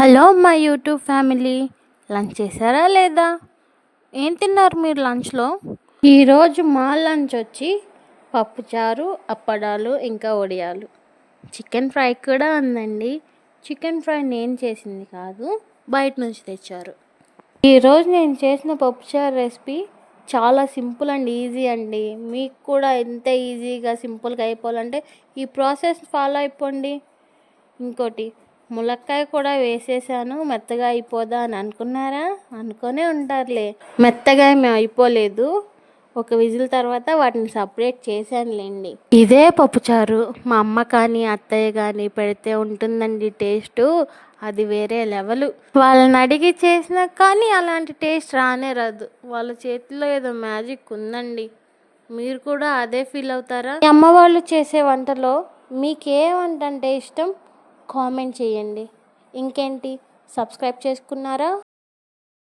Hello మా YouTube family, lunch చేశారా లేదా? ఏం తిన్నారు మీరు లంచ్లో? ఈరోజు మా లంచ్ వచ్చి పప్పుచారు, అప్పడాలు, ఇంకా వడియాలు. చికెన్ ఫ్రై కూడా ఉందండి. చికెన్ ఫ్రై నేను చేసింది కాదు, బయట నుంచి తెచ్చారు. ఈరోజు నేను చేసిన పప్పుచారు రెసిపీ చాలా సింపుల్ అండ్ ఈజీ అండి. మీకు కూడా ఎంత ఈజీగా సింపుల్గా అయిపోవాలంటే ఈ ప్రాసెస్ ఫాలో అయిపోండి. ఇంకోటి, ములక్కాయ కూడా వేసేసాను. మెత్తగా అయిపోదా అని అనుకున్నారా? అనుకునే ఉంటారులే. మెత్తగా ఏమీ అయిపోలేదు. ఒక విజిల్ తర్వాత వాటిని సపరేట్ చేశానులేండి. ఇదే పప్పుచారు మా అమ్మ కానీ అత్తయ్య కానీ పెడితే ఉంటుందండి టేస్టు. అది వేరే లెవెల్. వాళ్ళని అడిగి చేసినా కానీ అలాంటి టేస్ట్ రానే రాదు. వాళ్ళ చేతిలో ఏదో మ్యాజిక్ ఉందండి. మీరు కూడా అదే ఫీల్ అవుతారా? మీ అమ్మ వాళ్ళు చేసే వంటలో మీకు ఏ వంట అంటే ఇష్టం? కామెంట్ చేయండి. ఇంకేంటి, సబ్స్క్రైబ్ చేసుకున్నారా?